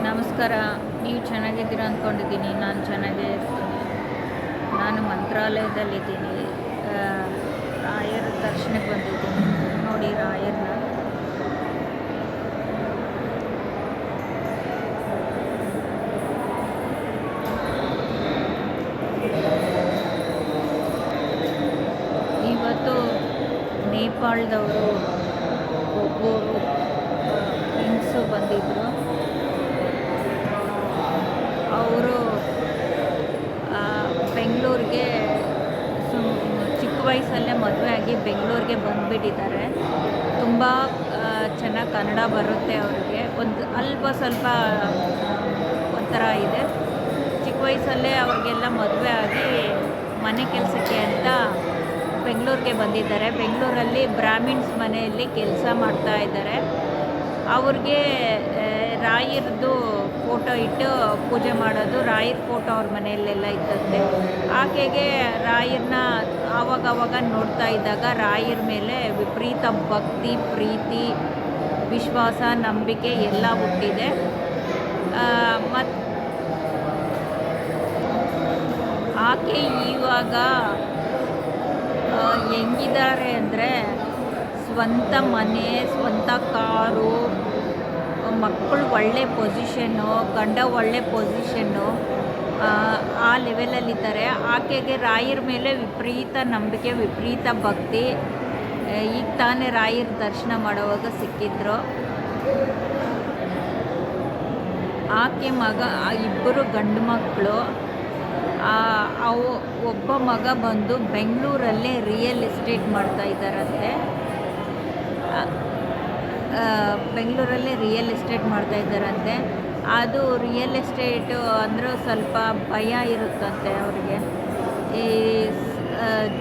ನಮಸ್ಕಾರ. ನೀವು ಚೆನ್ನಾಗಿದ್ದೀರಾ ಅಂದ್ಕೊಂಡಿದ್ದೀನಿ. ನಾನು ಚೆನ್ನಾಗೇ ಇರ್ತೀನಿ. ನಾನು ಮಂತ್ರಾಲಯದಲ್ಲಿದ್ದೀನಿ. ರಾಯರ ದರ್ಶನಕ್ಕೆ ಬಂದಿದ್ದೀನಿ. ನೋಡಿ ರಾಯರನ್ನ. ಇವತ್ತು ನೇಪಾಳದವರು ಒಬ್ಬರು ಫ್ರೆಂಡ್ಸು ಬಂದಿದ್ದರು. ಅವರು ಬೆಂಗಳೂರಿಗೆ ಚಿಕ್ಕ ವಯಸ್ಸಲ್ಲೇ ಮದುವೆ ಆಗಿ ಬೆಂಗಳೂರಿಗೆ ಬಂದುಬಿಟ್ಟಿದ್ದಾರೆ. ತುಂಬ ಚೆನ್ನಾಗಿ ಕನ್ನಡ ಬರುತ್ತೆ ಅವ್ರಿಗೆ. ಒಂದು ಸ್ವಲ್ಪ ಒಂಥರ ಇದೆ. ಚಿಕ್ಕ ವಯಸ್ಸಲ್ಲೇ ಅವ್ರಿಗೆಲ್ಲ ಮದುವೆ ಆಗಿ ಮನೆ ಕೆಲಸಕ್ಕೆ ಅಂತ ಬೆಂಗಳೂರಿಗೆ ಬಂದಿದ್ದಾರೆ. ಬೆಂಗಳೂರಲ್ಲಿ ಬ್ರಾಹ್ಮಿಣ್ಸ್ ಮನೆಯಲ್ಲಿ ಕೆಲಸ ಮಾಡ್ತಾ ಇದ್ದಾರೆ. ಅವ್ರಿಗೆ ರಾಯರದ್ದು ಫೋಟೋ ಇಟ್ಟು ಪೂಜೆ ಮಾಡೋದು, ರಾಯರ ಫೋಟೋ ಅವ್ರ ಮನೆಯಲ್ಲೆಲ್ಲ ಇತ್ತಂತೆ. ಆಕೆಗೆ ರಾಯರನ್ನ ಆವಾಗವಾಗ ನೋಡ್ತಾ ಇದ್ದಾಗ ರಾಯರ ಮೇಲೆ ವಿಪರೀತ ಭಕ್ತಿ, ಪ್ರೀತಿ, ವಿಶ್ವಾಸ, ನಂಬಿಕೆ ಎಲ್ಲ ಹುಟ್ಟಿದೆ. ಮತ್ತು ಆಕೆ ಇವಾಗ ಹೆಂಗಿದ್ದಾರೆ ಅಂದರೆ ಸ್ವಂತ ಮನೆ, ಸ್ವಂತ ಕಾರು, ಮಕ್ಕಳು ಒಳ್ಳೆ ಪೊಸಿಷನ್ನು, ಗಂಡ ಒಳ್ಳೆ ಪೊಸಿಷನ್ನು, ಆ ಲೆವೆಲಲ್ಲಿದ್ದಾರೆ. ಆಕೆಗೆ ರಾಯರ ಮೇಲೆ ವಿಪರೀತ ನಂಬಿಕೆ, ವಿಪರೀತ ಭಕ್ತಿ. ಈಗ ತಾನೇ ರಾಯರ ದರ್ಶನ ಮಾಡೋವಾಗ ಸಿಕ್ಕಿದ್ರು. ಆಕೆ ಮಗ, ಇಬ್ಬರು ಗಂಡು ಮಕ್ಕಳು. ಒಬ್ಬ ಮಗ ಬಂದು ಬೆಂಗಳೂರಲ್ಲೇ ರಿಯಲ್ ಎಸ್ಟೇಟ್ ಮಾಡ್ತಾ ಇದ್ದಾರಂತೆ. ಬೆಂಗಳೂರಲ್ಲೇ ರಿಯಲ್ ಎಸ್ಟೇಟ್ ಮಾಡ್ತಾ ಇದ್ದಾರಂತೆ. ಅದು ರಿಯಲ್ ಎಸ್ಟೇಟು ಅಂದರೆ ಸ್ವಲ್ಪ ಭಯ ಇರುತ್ತಂತೆ ಅವರಿಗೆ. ಈ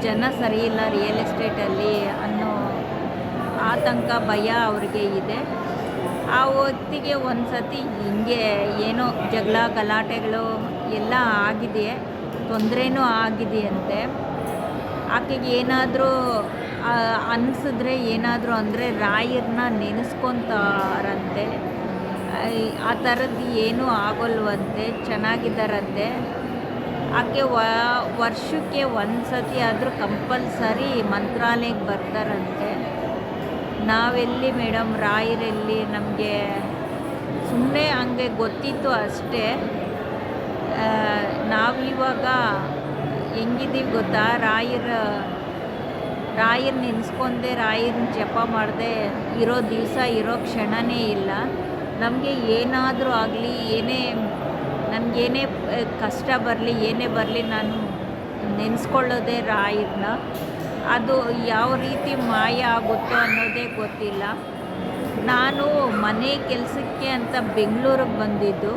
ಜನ ಸರಿ ಇಲ್ಲ ರಿಯಲ್ ಎಸ್ಟೇಟಲ್ಲಿ ಅನ್ನೋ ಆತಂಕ, ಭಯ ಅವ್ರಿಗೆ ಇದೆ. ಆ ಹೊತ್ತಿಗೆ ಒಂದು ಸತಿ ಹಿಂಗೆ ಏನೋ ಜಗಳ ಗಲಾಟೆಗಳು ಎಲ್ಲ ಆಗಿದೆ, ತೊಂದರೆನೂ ಆಗಿದೆಯಂತೆ. ಆಕೆಗೆ ಏನಾದರೂ ಅನಿಸಿದ್ರೆ, ಏನಾದರೂ ಅಂದರೆ ರಾಯರನ್ನ ನೆನೆಸ್ಕೊತಾರಂತೆ. ಆ ಥರದ್ದು ಏನೂ ಆಗೋಲ್ವಂತೆ, ಚೆನ್ನಾಗಿದ್ದಾರಂತೆ. ಆಕೆ ವರ್ಷಕ್ಕೆ ಒಂದು ಸತಿ ಆದರೂ ಕಂಪಲ್ಸರಿ ಮಂತ್ರಾಲಯಕ್ಕೆ ಬರ್ತಾರಂತೆ. ನಾವೆಲ್ಲಿ ಮೇಡಮ್, ರಾಯರಲ್ಲಿ ನಮಗೆ ಸುಮ್ಮನೆ ಹಂಗೆ ಗೊತ್ತಿತ್ತು ಅಷ್ಟೇ. ನಾವಿವಾಗ ಹೆಂಗಿದ್ದೀವಿ ಗೊತ್ತಾ, ರಾಯರ ನೆನೆಸ್ಕೊಂಡೆ, ರಾಯರನ್ನ ಜಪ ಮಾಡದೆ ಇರೋ ದಿವಸ, ಇರೋ ಕ್ಷಣವೇ ಇಲ್ಲ. ನಮಗೆ ಏನಾದರೂ ಆಗಲಿ, ನನಗೇನೇ ಕಷ್ಟ ಬರಲಿ, ಏನೇ ಬರಲಿ, ನಾನು ನೆನೆಸ್ಕೊಳ್ಳೋದೇ ರಾಯರನ್ನ. ಅದು ಯಾವ ರೀತಿ ಮಾಯ ಆಗುತ್ತೋ ಅನ್ನೋದೇ ಗೊತ್ತಿಲ್ಲ. ನಾನು ಮನೆ ಕೆಲಸಕ್ಕೆ ಅಂತ ಬೆಂಗಳೂರಿಗೆ ಬಂದಿದ್ದು.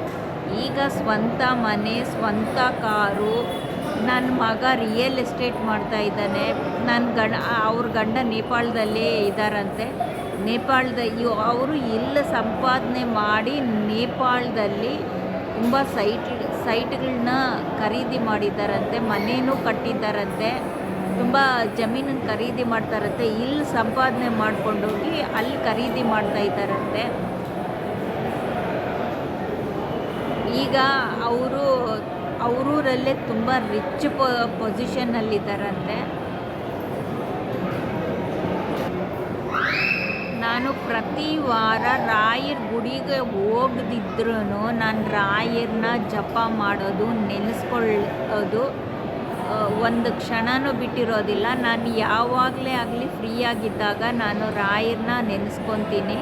ಈಗ ಸ್ವಂತ ಮನೆ, ಸ್ವಂತ ಕಾರು, ನನ್ನ ಮಗ ರಿಯಲ್ ಎಸ್ಟೇಟ್ ಮಾಡ್ತಾ ಇದ್ದಾನೆ. ಅವ್ರ ಗಂಡ ನೇಪಾಳದಲ್ಲೇ ಇದ್ದಾರಂತೆ. ಅವರು ಇಲ್ಲಿ ಸಂಪಾದನೆ ಮಾಡಿ ನೇಪಾಳದಲ್ಲಿ ತುಂಬ ಸೈಟ್ಗಳನ್ನ ಖರೀದಿ ಮಾಡಿದ್ದಾರಂತೆ. ಮನೇನೂ ಕಟ್ಟಿದ್ದಾರಂತೆ. ತುಂಬ ಜಮೀನನ್ನು ಖರೀದಿ ಮಾಡ್ತಾರಂತೆ. ಇಲ್ಲಿ ಸಂಪಾದನೆ ಮಾಡ್ಕೊಂಡೋಗಿ ಅಲ್ಲಿ ಖರೀದಿ ಮಾಡ್ತಾ ಇದ್ದಾರಂತೆ. ಈಗ ಅವರೂರಲ್ಲೇ ತುಂಬ ರಿಚ್ ಪೊಸಿಷನ್ನಲ್ಲಿದ್ದಾರಂತೆ. ನಾನು ಪ್ರತಿ ವಾರ ರಾಯರ ಗುಡಿಗೆ ಹೋಗದಿದ್ರೂ ನಾನು ರಾಯರನ್ನ ಜಪ ಮಾಡೋದು, ನೆನೆಸ್ಕೊಳ್ಳೋದು ಒಂದು ಕ್ಷಣನೂ ಬಿಟ್ಟಿರೋದಿಲ್ಲ. ನಾನು ಯಾವಾಗಲೇ ಆಗಲಿ ಫ್ರೀಯಾಗಿದ್ದಾಗ ನಾನು ರಾಯರನ್ನ ನೆನೆಸ್ಕೊತೀನಿ.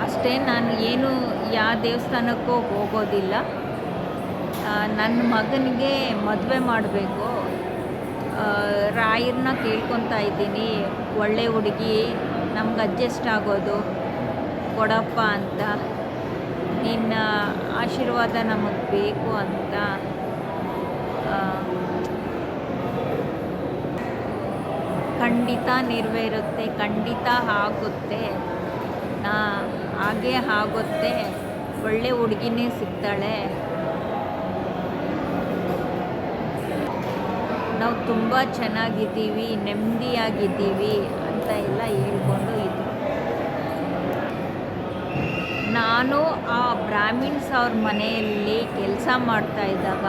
ಅಷ್ಟೇ, ನಾನು ಯಾವ ದೇವಸ್ಥಾನಕ್ಕೂ ಹೋಗೋದಿಲ್ಲ. ನನ್ನ ಮಗನಿಗೆ ಮದುವೆ ಮಾಡಬೇಕು, ರಾಯರನ್ನ ಕೇಳ್ಕೊತಾ ಇದ್ದೀನಿ. ಒಳ್ಳೆ ಹುಡುಗಿ ನಮ್ಗೆ ಅಡ್ಜಸ್ಟ್ ಆಗೋದು ಕೊಡಪ್ಪ ಅಂತ, ನಿನ್ನ ಆಶೀರ್ವಾದ ನಮಗೆ ಬೇಕು ಅಂತ. ಖಂಡಿತ ನೆರವೇರುತ್ತೆ, ಖಂಡಿತ ಆಗುತ್ತೆ. ಹಾಗೇ ಆಗುತ್ತೆ. ಒಳ್ಳೆ ಹುಡುಗಿನೇ ಸಿಗ್ತಾಳೆ. ನಾವು ತುಂಬ ಚೆನ್ನಾಗಿದ್ದೀವಿ, ನೆಮ್ಮದಿಯಾಗಿದ್ದೀವಿ ಅಂತ ಎಲ್ಲ ಹೇಳ್ಕೊಂಡು ಇದ್ರು. ನಾನು ಆ ಬ್ರಾಹ್ಮಿಣ್ಸ್ ಅವ್ರ ಮನೆಯಲ್ಲಿ ಕೆಲಸ ಮಾಡ್ತಾ ಇದ್ದಾಗ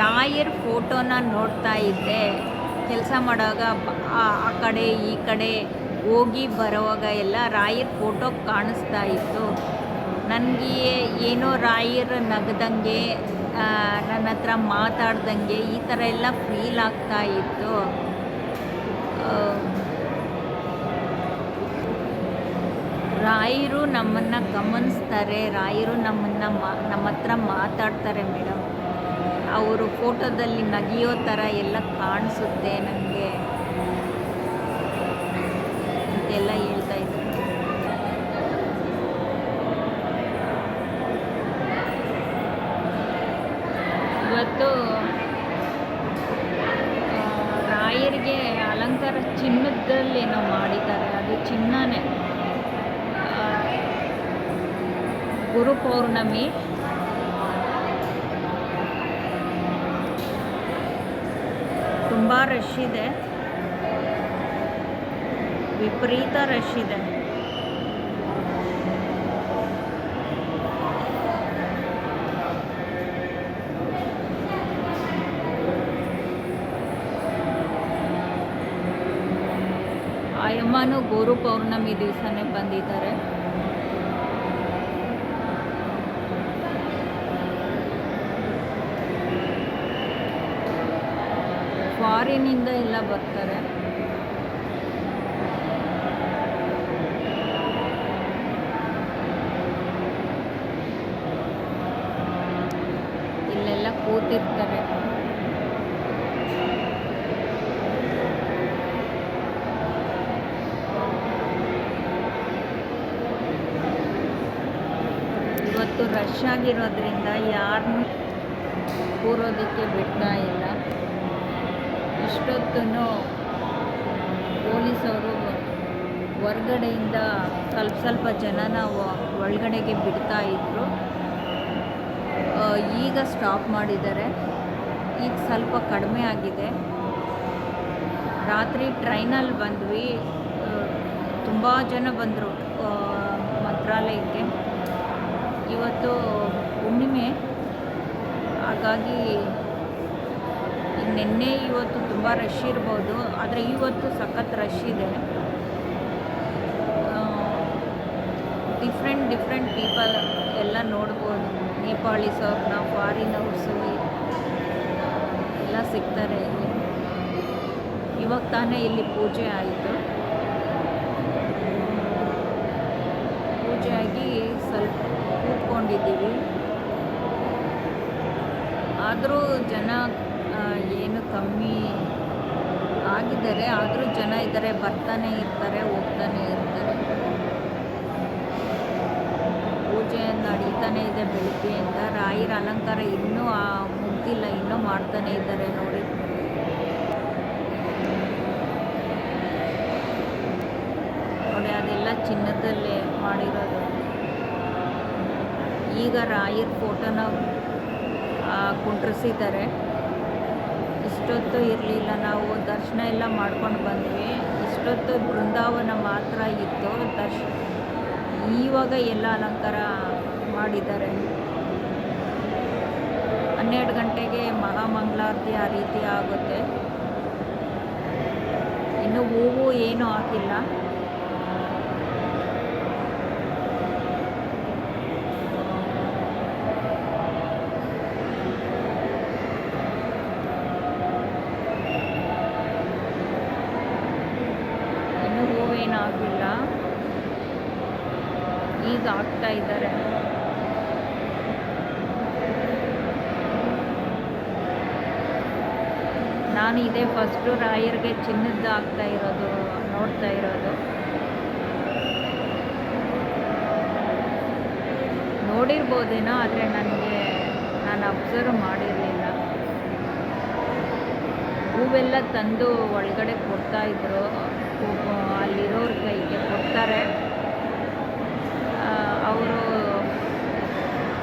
ರಾಯರ್ ಫೋಟೋನ ನೋಡ್ತಾ ಇದ್ದೆ. ಕೆಲಸ ಮಾಡುವಾಗ ಆ ಕಡೆ ಈ ಕಡೆ ಹೋಗಿ ಬರೋವಾಗ ಎಲ್ಲ ರಾಯರ್ ಫೋಟೋ ಕಾಣಿಸ್ತಾ ಇತ್ತು. ನನಗೆ ಏನೋ ರಾಯರ್ ನಗ್ದಂಗೆ, ನನ್ನ ಹತ್ರ ಮಾತಾಡ್ದಂಗೆ ಈ ಥರ ಎಲ್ಲ ಫೀಲ್ ಆಗ್ತಾ ಇತ್ತು. ರಾಯರು ನಮ್ಮನ್ನು ಗಮನಿಸ್ತಾರೆ, ರಾಯರು ನಮ್ಮ ಹತ್ರ ಮಾತಾಡ್ತಾರೆ ಮೇಡಮ್. ಅವರು ಫೋಟೋದಲ್ಲಿ ನಗಿಯೋ ಥರ ಎಲ್ಲ ಕಾಣಿಸುತ್ತೆ ನನಗೆ ಅಂತೆಲ್ಲ ಹೇಳ್ತಾ ಇದ್ರು. ಇವತ್ತು ರಾಯರಿಗೆ ಅಲಂಕಾರ ಚಿನ್ನದಲ್ಲೇನೋ ಮಾಡಿದ್ದಾರೆ, ಅದು ಚಿನ್ನನೇ. ಗುರು ಪೌರ್ಣಮಿ, ತುಂಬ ರಶ್ ಇದೆ, ವಿಪರೀತ ರಶ್ ಇದೆ. ಆಯಮ್ಮನೂ ಗುರು ಪೌರ್ಣಮಿ ದಿವಸನೇ ಬಂದಿದ್ದಾರೆ. ಫಾರಿನಿಂದ ಎಲ್ಲ ಬರ್ತಾರೆ. ಇಲ್ಲೆಲ್ಲ ಕೂತಿರ್ತಾರೆ. ಇವತ್ತು ರಶ್ ಆಗಿರೋದ್ರಿಂದ ಯಾರನ್ನೂ ಕೂರೋದಕ್ಕೆ ಬಿಡ್ತಾ ಇಲ್ಲ. ಇಷ್ಟೊತ್ತೂ ಪೊಲೀಸವರು ಹೊರ್ಗಡೆಯಿಂದ ಸ್ವಲ್ಪ ಜನನ ಒಳಗಡೆಗೆ ಬಿಡ್ತಾ ಇದ್ದರು. ಈಗ ಸ್ಟಾಪ್ ಮಾಡಿದ್ದಾರೆ. ಈಗ ಸ್ವಲ್ಪ ಕಡಿಮೆ ಆಗಿದೆ. ರಾತ್ರಿ ಟ್ರೈನಲ್ಲಿ ಬಂದ್ವಿ, ತುಂಬ ಜನ ಬಂದರು ಮಂತ್ರಾಲಯಕ್ಕೆ. ಇವತ್ತು ಹುಣ್ಣಿಮೆ, ಹಾಗಾಗಿ ನಿನ್ನೆ ಇವತ್ತು ತುಂಬ ರಶ್ ಇರ್ಬೋದು, ಆದರೆ ಇವತ್ತು ಸಖತ್ ರಶ್ ಇದೆ. ಡಿಫ್ರೆಂಟ್ ಪೀಪಲ್ ಎಲ್ಲ ನೋಡ್ಬೋದು. ನೇಪಾಳೀಸ್ ಅವ್ರನ್ನ, ಫಾರಿನರ್ಸು ಎಲ್ಲ ಸಿಗ್ತಾರೆ ಇಲ್ಲಿ. ಇವಾಗ ತಾನೇ ಇಲ್ಲಿ ಪೂಜೆ ಆಯಿತು. ಪೂಜೆ ಆಗಿ ಸ್ವಲ್ಪ ಕೂತ್ಕೊಂಡಿದ್ದೀವಿ. ಆದರೂ ಜನ ಏನು ಕಮ್ಮಿ ಆಗಿದ್ದಾರೆ, ಆದರೂ ಜನ ಇದ್ದಾರೆ, ಬರ್ತಾನೆ ಇರ್ತಾರೆ, ಹೋಗ್ತಾನೆ ಇರ್ತಾರೆ. ಪೂಜೆ ನಡೀತಾನೆ ಇದೆ ಬೆಳಿಗ್ಗೆಯಿಂದ. ರಾಯರ ಅಲಂಕಾರ ಇನ್ನೂ ಮುಗ್ದಿಲ್ಲ, ಇನ್ನೂ ಮಾಡ್ತಾನೆ ಇದ್ದಾರೆ ನೋಡಿ. ನೋಡಿ, ಅದೆಲ್ಲ ಚಿನ್ನದಲ್ಲೇ ಮಾಡಿರೋದು. ಈಗ ರಾಯರ ಫೋಟೋನ ಕುಂಡ್ರಿಸಿದ್ದಾರೆ. ಇಷ್ಟೊತ್ತು ಇರಲಿಲ್ಲ, ನಾವು ದರ್ಶನ ಎಲ್ಲ ಮಾಡ್ಕೊಂಡು ಬಂದ್ವಿ. ಇಷ್ಟೊತ್ತು ಬೃಂದಾವನ ಮಾತ್ರ ಇತ್ತು ಇವಾಗ ಎಲ್ಲ ಅಲಂಕಾರ ಮಾಡಿದ್ದಾರೆ. 12 ಗಂಟೆಗೆ ಮಹಾಮಂಗಳಾರತಿ ಆ ರೀತಿ ಆಗುತ್ತೆ. ಇನ್ನು ಹೂವು ಏನೂ ಹಾಕಿಲ್ಲ. ಆಗಿಲ್ಲ, ಈಗ ಆಗ್ತಾ ಇದ್ದಾರೆ. ನಾನು ಇದೇ ಫಸ್ಟು ರಾಯರಿಗೆ ಚಿನ್ನದ್ದು ಆಗ್ತಾ ಇರೋದು ನೋಡ್ತಾ ಇರೋದು. ನೋಡಿರ್ಬೋದೇನೋ, ಆದರೆ ನಾನು ಅಬ್ಸರ್ವ್ ಮಾಡಿರಲಿಲ್ಲ. ಹೂವೆಲ್ಲ ತಂದು ಒಳಗಡೆ ಕೊಡ್ತಾಯಿದ್ರು, ಅಲ್ಲಿರೋರ ಕೈಗೆ ಕೊಡ್ತಾರೆ. ಅವರು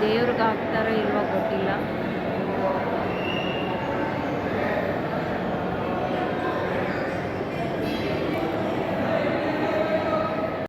ದೇವ್ರಿಗೆ ಹಾಕ್ತಾರೋ ಇಲ್ವೋ ಗೊತ್ತಿಲ್ಲ.